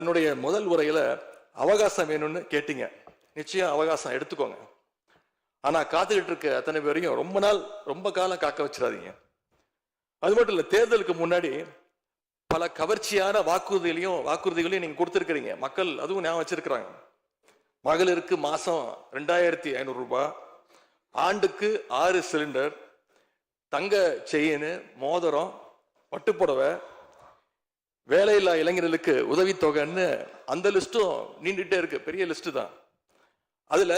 என்னுடைய முதல் உரையில அவகாசம் வேணும்னு கேட்டீங்க. நிச்சயம் அவகாசம் எடுத்துக்கோங்க. ஆனா காத்துக்கிட்டு இருக்க அத்தனை பேரையும் ரொம்ப காலம் காக்க வச்சிடாதீங்க. அது மட்டும் இல்ல, தேர்தலுக்கு முன்னாடி பல கவர்ச்சியான வாக்குறுதிகளையும் நீங்க கொடுத்திருக்கிறீங்க. மக்கள் அதுவும் ஞாபகம் வச்சிருக்கிறாங்க. மகளிருக்கு மாசம் 2500 ரூபாய், ஆண்டுக்கு 6 சிலிண்டர், தங்க செயின், மோதிரம், பட்டுப்புடவை, வேலையில்லா இளைஞர்களுக்கு உதவித்தொகைன்னு அந்த லிஸ்டும் நீண்டுட்டே இருக்கு. பெரிய லிஸ்ட் தான். அதுல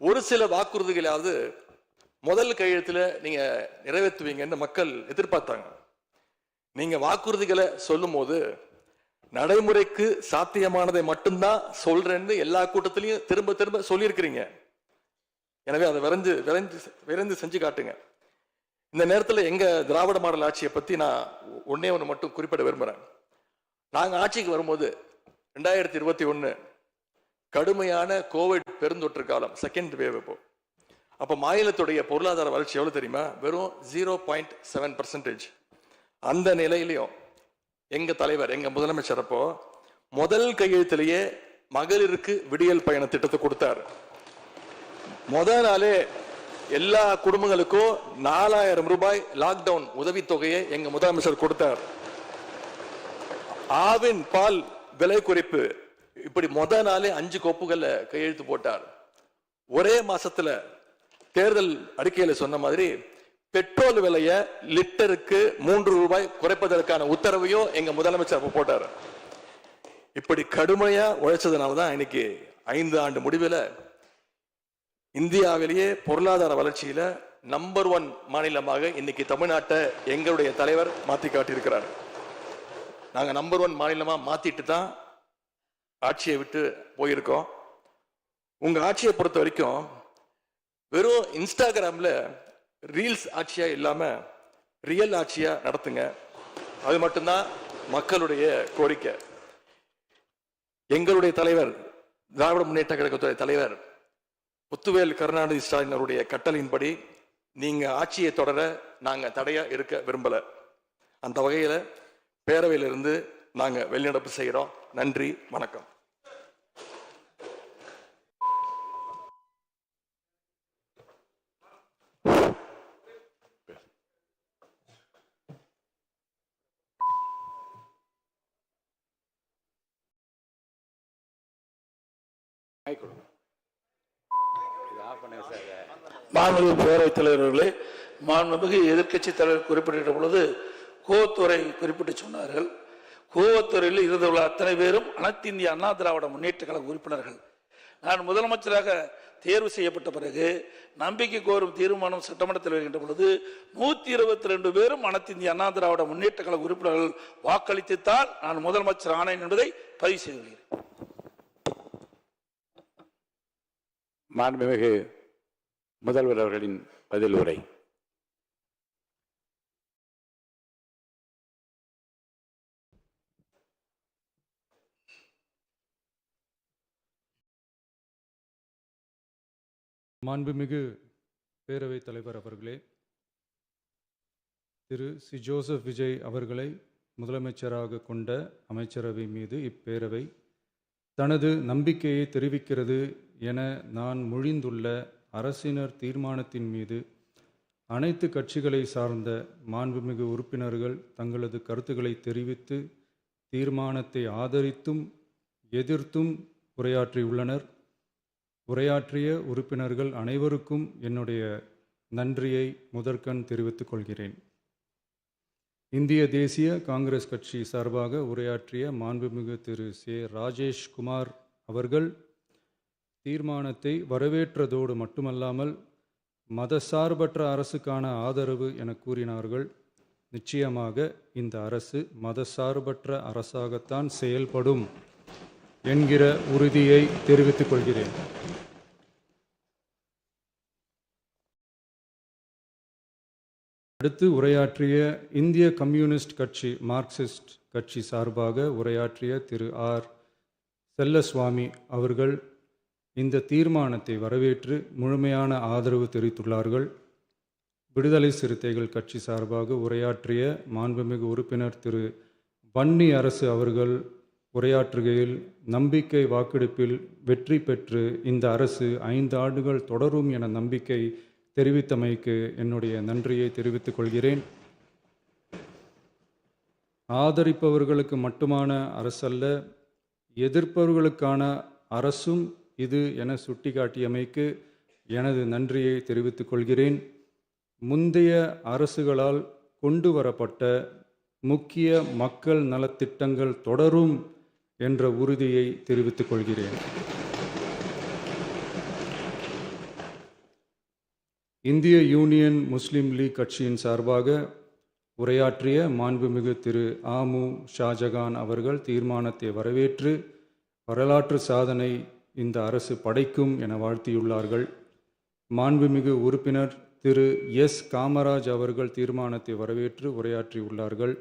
ஒரு சில வாக்குறுதிகளாவது முதல் கையெழுத்துல நீங்க நிறைவேற்றுவீங்கன்னு மக்கள் எதிர்பார்த்தாங்க. நீங்க வாக்குறுதிகளை சொல்லும் போது நடைமுறைக்கு சாத்தியமானதை மட்டும்தான் சொல்றேன்னு எல்லா கூட்டத்திலையும் திரும்ப திரும்ப சொல்லியிருக்கிறீங்க. எனவே அதை விரைந்து செஞ்சு காட்டுங்க. இந்த நேரத்தில் எங்க திராவிட மாடல் ஆட்சியை பத்தி நான் ஒன்னே ஒன்று மட்டும் குறிப்பிட விரும்புறேன். நாங்க ஆட்சிக்கு வரும்போது 2021 கடுமையான கோவிட் பெருந்தொற்று காலம், செகண்ட் வேவ். அப்ப மாநிலத்துடைய பொருளாதார வளர்ச்சி எவ்வளவு தெரியுமா? வெறும் 0.7%. அந்த நிலையிலையும் எங்க தலைவர், எங்க முதலமைச்சர் அப்போ முதல் கையெழுத்திலேயே மகளிருக்கு விடியல் பயண திட்டத்தை கொடுத்தார். முதல் நாளே எல்லா குடும்பங்களுக்கும் 4000 ரூபாய் லாக்டவுன் உதவித்தொகையை எங்க முதலமைச்சர் கொடுத்தார். ஆவின் பால் விலை குறைப்பு, இப்படி முதல் நாளே 5 கோப்புகள்ல கையெழுத்து போட்டார். ஒரே மாசத்துல தேர்தல் அறிக்கையில சொன்ன மாதிரி பெட்ரோல் விலைய லிட்டருக்கு 3 ரூபாய் குறைப்பதற்கான உத்தரவையும் எங்க முதலமைச்சர் போட்டார். இப்படி கடுமையா உழைச்சதுனாலதான் இன்னைக்கு 5 ஆண்டு முடிவில் இந்தியாவிலேயே பொருளாதார வளர்ச்சியில நம்பர் 1 மாநிலமாக இன்னைக்கு தமிழ்நாட்டை எங்களுடைய தலைவர் மாத்தி காட்டியிருக்கிறார். நாங்க நம்பர் 1 மாநிலமா மாத்திட்டு தான் ஆட்சியை விட்டு போயிருக்கோம். உங்க ஆட்சியை பொறுத்த வரைக்கும் வெறும் இன்ஸ்டாகிராம்ல ரீல்ஸ் ஆட்சியா இல்லாம ரியல் ஆட்சியா நடத்துங்க. அது மட்டும்தான் மக்களுடைய கோரிக்கை. எங்களுடைய தலைவர், திராவிட முன்னேற்ற கழகத்துடைய தலைவர் முத்துவேல் கருணாநிதி ஸ்டாலின் அவருடைய கட்டளையின்படி நீங்க ஆட்சியை தொடர நாங்க தடையா இருக்க விரும்பல. அந்த வகையில பேரவையிலிருந்து நாங்க வெளிநடப்பு செய்கிறோம். நன்றி, வணக்கம். மாண்புமிகு பேரவைத் தலைவர்களே, மாண்புமிகு எதிர்க்கட்சி தலைவர் குறிப்பிட்ட பொழுது கோவத்துறை குறிப்பிட்டு சொன்னார்கள். கோவத்துறையில் இருந்துள்ள அத்தனை பேரும் அனைத்து இந்திய அண்ணா திராவிட முன்னேற்ற கழக உறுப்பினர்கள். நான் முதலமைச்சராக தேர்வு செய்யப்பட்ட பிறகு நம்பிக்கை கோரும் தீர்மானம் சட்டமன்றத்தில் வருகின்ற பொழுது 122 பேரும் அனைத்து இந்திய அண்ணா திராவிட முன்னேற்ற கழக உறுப்பினர்கள் வாக்களித்துத்தான் நான் முதலமைச்சர் ஆனேன் என்பதை பதிவு செய்துள்ளேன். மாண்புமிகு முதல்வர் அவர்களின் பதில் உரை. மாண்புமிகு பேரவைத் தலைவர் அவர்களே, திரு சி. ஜோசப் விஜய் அவர்களை முதலமைச்சராக கொண்ட அமைச்சரவை மீது இப்பேரவை தனது நம்பிக்கையை தெரிவிக்கிறது என நான் மொழிந்துள்ள அரசினர் தீர்மானத்தின் மீது அனைத்து கட்சிகளை சார்ந்த மாண்புமிகு உறுப்பினர்கள் தங்களது கருத்துக்களை தெரிவித்து தீர்மானத்தை ஆதரித்தும் எதிர்த்தும் உரையாற்றியுள்ளனர். உரையாற்றிய உறுப்பினர்கள் அனைவருக்கும் என்னுடைய நன்றியை முதற்கண் தெரிவித்துக் கொள்கிறேன். இந்திய தேசிய காங்கிரஸ் கட்சி சார்பாக உரையாற்றிய மாண்புமிகு திரு சே. ராஜேஷ்குமார் அவர்கள் தீர்மானத்தை வரவேற்றதோடு மட்டுமல்லாமல் மதசார்பற்ற அரசுக்கான ஆதரவு என கூறினார்கள். நிச்சயமாக இந்த அரசு மதசார்பற்ற அரசாகத்தான் செயல்படும் என்கிற உறுதியை தெரிவித்துக் கொள்கிறேன். அடுத்து உரையாற்றிய இந்திய கம்யூனிஸ்ட் கட்சி மார்க்சிஸ்ட் கட்சி சார்பாக உரையாற்றிய திரு ஆர். செல்லசுவாமி அவர்கள் இந்த தீர்மானத்தை வரவேற்று முழுமையான ஆதரவு தெரிவித்துள்ளார்கள். விடுதலை சிறுத்தைகள் கட்சி சார்பாக உரையாற்றிய மாண்புமிகு உறுப்பினர் திரு வன்னி அரசு அவர்கள் உரையாற்றுகையில் நம்பிக்கை வாக்கெடுப்பில் வெற்றி பெற்று இந்த அரசு 5 ஆண்டுகள் தொடரும் என நம்பிக்கை தெரிவித்தமைக்கு என்னுடைய நன்றியை தெரிவித்துக் கொள்கிறேன். ஆதரிப்பவர்களுக்கு மட்டுமான அரசல்ல, எதிர்ப்பவர்களுக்கான அரசும் இது என சுட்டிக்காட்டியமைக்கு எனது நன்றியை தெரிவித்துக் கொள்கிறேன். முந்தைய அரசுகளால் கொண்டு வரப்பட்ட முக்கிய மக்கள் நலத்திட்டங்கள் தொடரும் என்ற உறுதியை தெரிவித்துக் கொள்கிறேன். இந்திய யூனியன் முஸ்லீம் லீக் கட்சியின் சார்பாக உரையாற்றிய மாண்புமிகு திரு ஆமு ஷாஜகான் அவர்கள் தீர்மானத்தை வரவேற்று வரலாற்று சாதனை இந்த அரசு படைக்கும் என வாழ்த்தியுள்ளார்கள். மாண்புமிகு உறுப்பினர் திரு எஸ் காமராஜ் அவர்கள் தீர்மானத்தை வரவேற்று உரையாற்றியுள்ளார்கள்.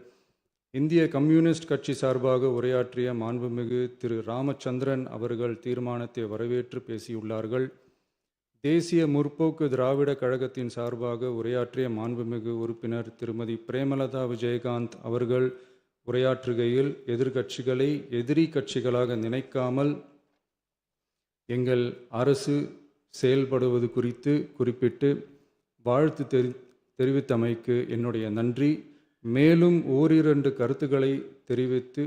இந்திய கம்யூனிஸ்ட் கட்சி சார்பாக உரையாற்றிய மாண்புமிகு திரு ராமச்சந்திரன் அவர்கள் தீர்மானத்தை வரவேற்று பேசியுள்ளார்கள். தேசிய முற்போக்கு திராவிட கழகத்தின் சார்பாக உரையாற்றிய மாண்புமிகு உறுப்பினர் திருமதி பிரேமலதா விஜயகாந்த் அவர்கள் உரையாற்றுகையில் எதிர்க்கட்சிகளை எதிரி கட்சிகளாக நினைக்காமல் எங்கள் அரசு செயல்படுவது குறித்து குறிப்பிட்டு வாழ்த்து தெரிவித்தமைக்கு என்னுடைய நன்றி. மேலும் ஓரிரண்டு கருத்துக்களை தெரிவித்து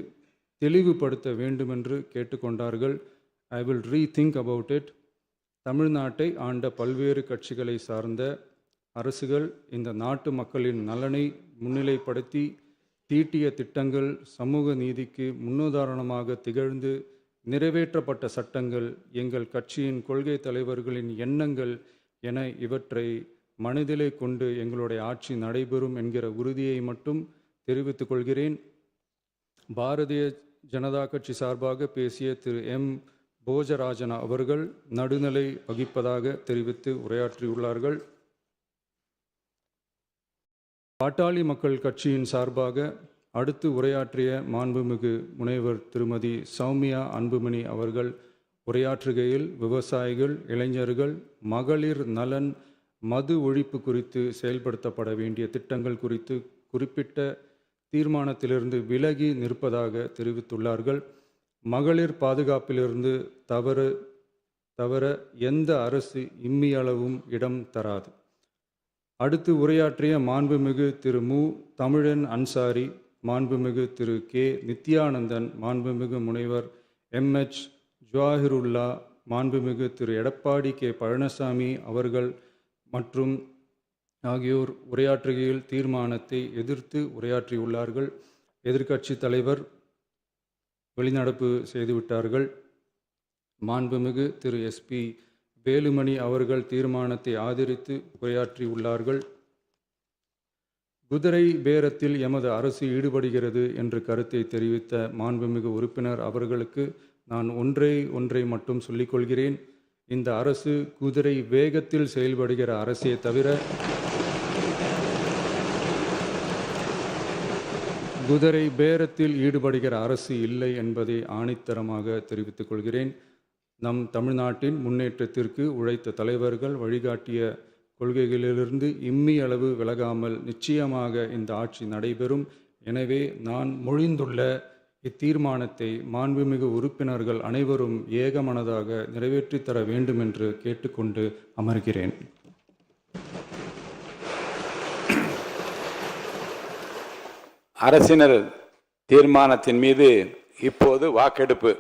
தெளிவுபடுத்த வேண்டுமென்று கேட்டுக்கொண்டார்கள். I will rethink about it. தமிழ்நாட்டை ஆண்ட பல்வேறு கட்சிகளை சார்ந்த அரசுகள் இந்த நாட்டு மக்களின் நலனை முன்னிலைப்படுத்தி தீட்டிய திட்டங்கள் சமூக நீதிக்கு முன்னுதாரணமாக திகழ்ந்து நிறைவேற்றப்பட்ட சட்டங்கள் எங்கள் கட்சியின் கொள்கை தலைவர்களின் எண்ணங்கள் என இவற்றை மனதிலே கொண்டு எங்களுடைய ஆட்சி நடைபெறும் என்கிற உறுதியை மட்டும் தெரிவித்துக் கொள்கிறேன். பாரதிய ஜனதா கட்சி சார்பாக பேசிய திரு எம் போஜராஜன் அவர்கள் நடுநிலை வகிப்பதாக தெரிவித்து உரையாற்றியுள்ளார்கள். பாட்டாளி மக்கள் கட்சியின் சார்பாக அடுத்து உரையாற்றிய மாண்புமிகு முனைவர் திருமதி சௌமியா அன்புமணி அவர்கள் உரையாற்றுகையில் விவசாயிகள், இளைஞர்கள், மகளிர் நலன், மது ஒழிப்பு குறித்து செயல்படுத்தப்பட வேண்டிய திட்டங்கள் குறித்து குறிப்பிட்ட தீர்மானத்திலிருந்து விலகி நிற்பதாக தெரிவித்துள்ளார்கள். மகளிர் பாதுகாப்பிலிருந்து தவிர எந்த அரசு இம்மியளவும் இடம் தராது. அடுத்து உரையாற்றிய மாண்புமிகு திரு மு தமிழன் அன்சாரி, மாண்புமிகு திரு கே நித்யானந்தன், மாண்புமிகு முனைவர் எம்எச் ஜவாஹிருல்லா, மாண்புமிகு திரு எடப்பாடி கே பழனிசாமி அவர்கள் மற்றும் ஆகியோர் உரையாற்றுகையில் தீர்மானத்தை எதிர்த்து உரையாற்றியுள்ளார்கள். எதிர்க்கட்சி தலைவர் வெளிநடப்பு செய்துவிட்டார்கள். மாண்புமிகு திரு எஸ்பி வேலுமணி அவர்கள் தீர்மானத்தை ஆதரித்து உரையாற்றியுள்ளார்கள். குதிரை பேரத்தில் எமது அரசு ஈடுபடுகிறது என்று கருத்தை தெரிவித்த மாண்புமிகு உறுப்பினர் அவர்களுக்கு நான் ஒன்றை மட்டும் சொல்லிக்கொள்கிறேன். இந்த அரசு குதிரை வேகத்தில் செயல்படுகிற அரசே தவிர குதிரை பேரத்தில் ஈடுபடுகிற அரசு இல்லை என்பதை ஆணித்தரமாக தெரிவித்துக் கொள்கிறேன். நம் தமிழ்நாட்டின் முன்னேற்றத்திற்கு உழைத்த தலைவர்கள் வழிகாட்டிய கொள்கைகளிலிருந்து இம்மி அளவு விலகாமல் நிச்சயமாக இந்த ஆட்சி நடைபெறும். எனவே நான் மொழிந்துள்ள இத்தீர்மானத்தை மாண்புமிகு உறுப்பினர்கள் அனைவரும் ஏகமனதாக நிறைவேற்றித் தர வேண்டும் என்று கேட்டுக்கொண்டு அமர்கிறேன். அரசினர் தீர்மானத்தின் மீது இப்போது வாக்கெடுப்பு.